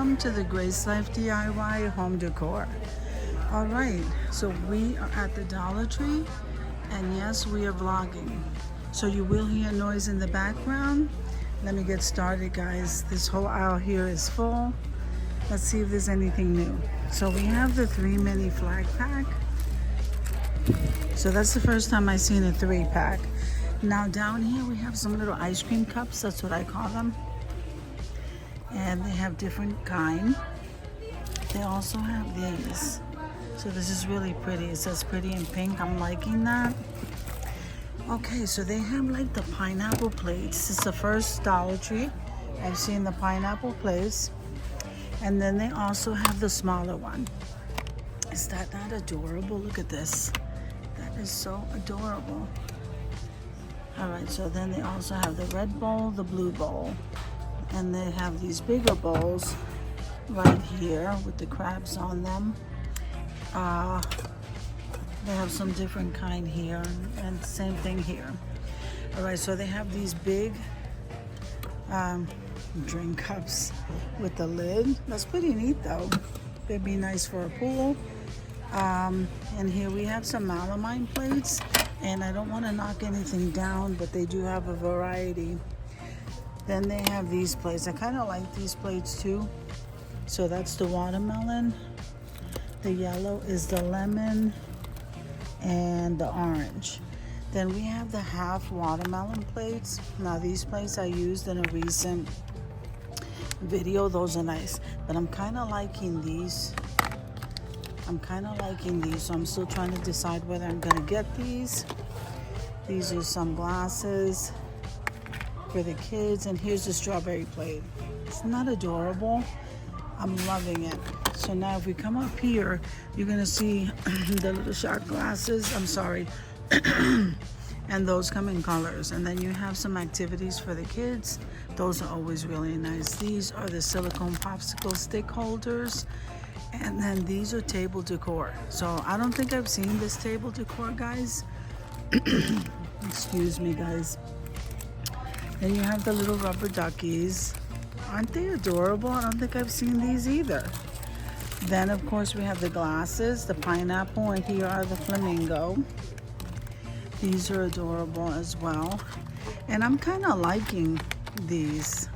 welcome to the Grace Life DIY home decor. All right, so we are at the Dollar Tree, and yes, we are vlogging. So you will hear noise in the background. Let me get started, guys. This whole aisle here is full. Let's see if there's anything new. So we have the 3 mini flag pack. So that's the first time I've seen a 3-pack. Now down here we have some little ice cream cups, that's what I call them. And they have different kind. They also have these. So this is really pretty. It says pretty in pink. I'm liking that. Okay, so they have like the pineapple plates. It's the first Dollar Tree I've seen the pineapple plates. And then they also have the smaller one. Is that not adorable? Look at this. That is so adorable. All right, so then they also have the red bowl, the blue bowl. And they have these bigger bowls right here with the crabs on them. They have some different kind here, and same thing here. All right, so they have these big drink cups with the lid. That's pretty neat though. They'd be nice for a pool. And here we have some melamine plates, and I don't want to knock anything down, but they do have a variety. Then they have these plates. I kind of like these plates too. So that's the watermelon. The yellow is the lemon and the orange. Then we have the half watermelon plates. Now these plates I used in a recent video. Those are nice, but I'm kind of liking these. So I'm still trying to decide whether I'm gonna get these. These are some glasses for the kids, and here's the strawberry plate. Isn't that adorable? I'm loving it. So now if we come up here, you're gonna see the little shot glasses. I'm sorry. And those come in colors. And then you have some activities for the kids. Those are always really nice. These are the silicone popsicle stick holders. And then these are table decor. So I don't think I've seen this table decor, guys. Excuse me, guys. Then you have the little rubber duckies. Aren't they adorable? I don't think I've seen these either. Then of course we have the glasses, the pineapple, and here are the flamingo. These are adorable as well. And I'm kind of liking these.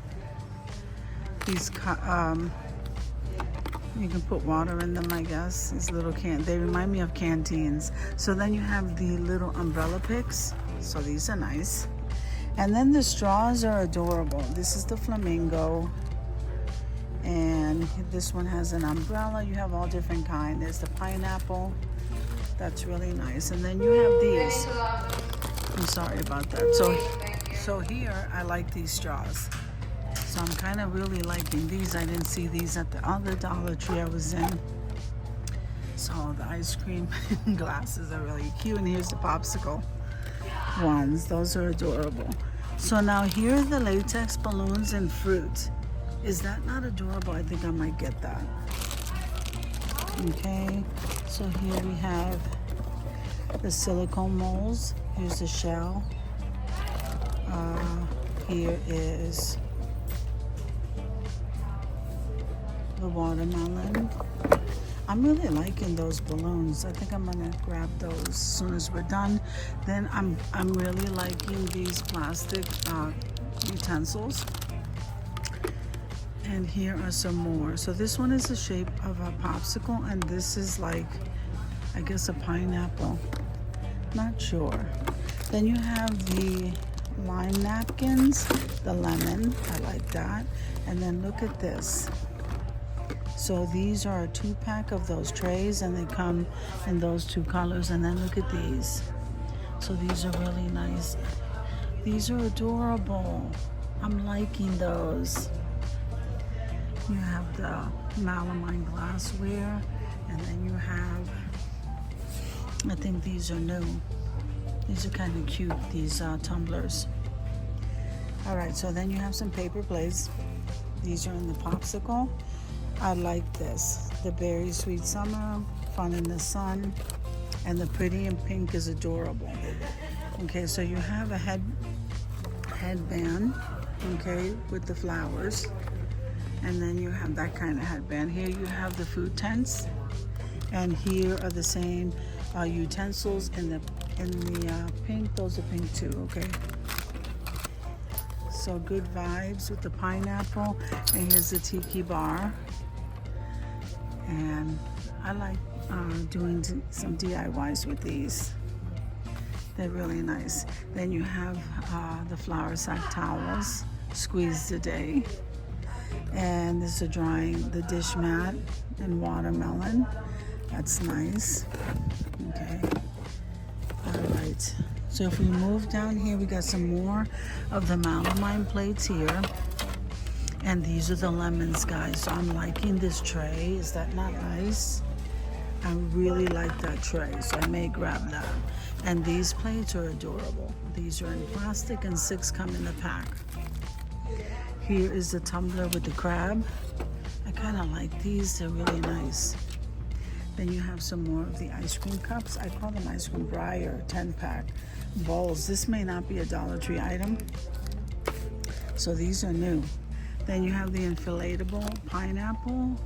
You can put water in them, I guess. These little they remind me of canteens. So then you have the little umbrella picks. So these are nice. And then the straws are adorable. This is the flamingo. And this one has an umbrella. You have all different kinds. There's the pineapple. That's really nice. And then you have these. I'm sorry about that. So here, I like these straws. So I'm kind of really liking these. I didn't see these at the other Dollar Tree I was in. So the ice cream glasses are really cute. And here's the popsicle ones. Those are adorable. So now here are the latex balloons and fruit. Is that not adorable? I think I might get that. Okay, so here we have the silicone molds. Here's the shell. Here is the watermelon. I'm really liking those balloons. I think I'm gonna grab those as soon as we're done. Then I'm really liking these plastic utensils. And here are some more. So this one is the shape of a popsicle, and this is like, I guess, a pineapple. Not sure. Then you have the lime napkins, the lemon. I like that. And then look at this. So these are a 2-pack of those trays, and they come in those 2 colors. And then look at these. So these are really nice. These are adorable. I'm liking those. You have the melamine glassware, and then you have, I think these are new. These are kind of cute, these tumblers. All right, so then you have some paper plates. These are in the popsicle. I like this. The berry sweet summer, fun in the sun, and the pretty in pink is adorable. Okay, so you have a headband, okay, with the flowers. And then you have that kind of headband. Here you have the food tents, and here are the same utensils in the pink. Those are pink too. Okay. So good vibes with the pineapple, and here's the tiki bar. And I like doing some DIYs with these. They're really nice. Then you have the flour sack towels, squeeze the day. And this is drying the dish mat and watermelon. That's nice. Okay. All right. So if we move down here, we got some more of the melamine plates here. And these are the lemons, guys. So I'm liking this tray. Is that not nice? I really like that tray, so I may grab that. And these plates are adorable. These are in plastic, and 6 come in the pack. Here is the tumbler with the crab. I kind of like these. They're really nice. Then you have some more of the ice cream cups. I call them ice cream Briar 10-pack bowls. This may not be a Dollar Tree item, so these are new. Then you have the inflatable pineapple,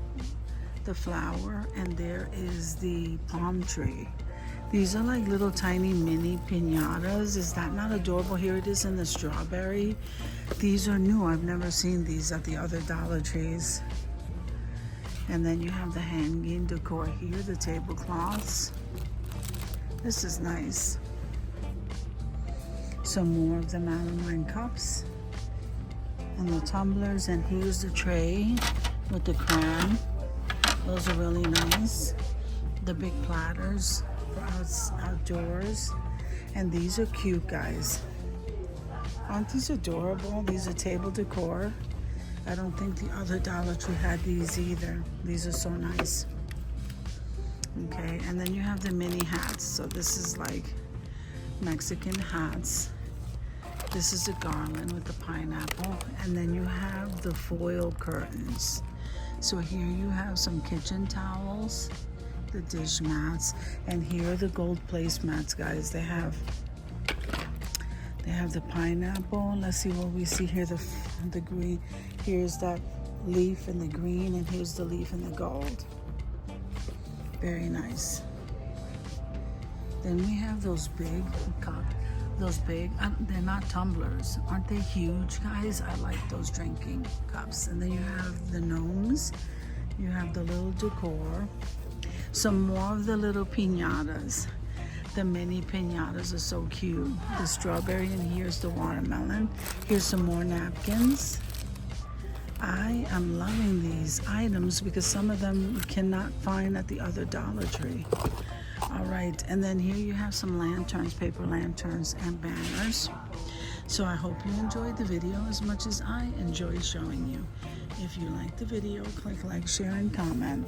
the flower, and there is the palm tree. These are like little tiny mini piñatas. Is that not adorable? Here it is in the strawberry. These are new. I've never seen these at the other Dollar Trees. And then you have the hanging decor here, the tablecloths. This is nice. Some more of the melamine cups and the tumblers, and here's the tray with the crown. Those are really nice. The big platters for outdoors, and these are cute, guys. Aren't these adorable? These are table decor. I don't think the other Dollar Tree had these either. These are so nice. Okay, and then you have the mini hats. So this is like Mexican hats. This is a garland with the pineapple, and then you have the foil curtains. So here you have some kitchen towels, the dish mats, and here are the gold placemats, guys. They have the pineapple. Let's see what we see here. The green. Here's that leaf in the green, and here's the leaf in the gold. Very nice. Then we have those big cups. They're not tumblers. Aren't they huge, guys? I like those drinking cups. And then you have the gnomes. You have the little decor. Some more of the little piñatas. The mini piñatas are so cute. The strawberry, and here's the watermelon. Here's some more napkins. I am loving these items because some of them you cannot find at the other Dollar Tree. All right, and then here you have some lanterns, paper lanterns, and banners. So I hope you enjoyed the video as much as I enjoy showing you. If you like the video, click like, share, and comment.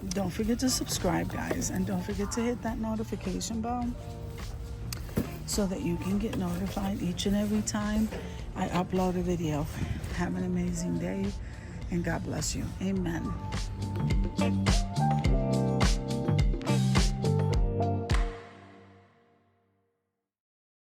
Don't forget to subscribe, guys, and don't forget to hit that notification bell so that you can get notified each and every time I upload a video. Have an amazing day, and God bless you. Amen.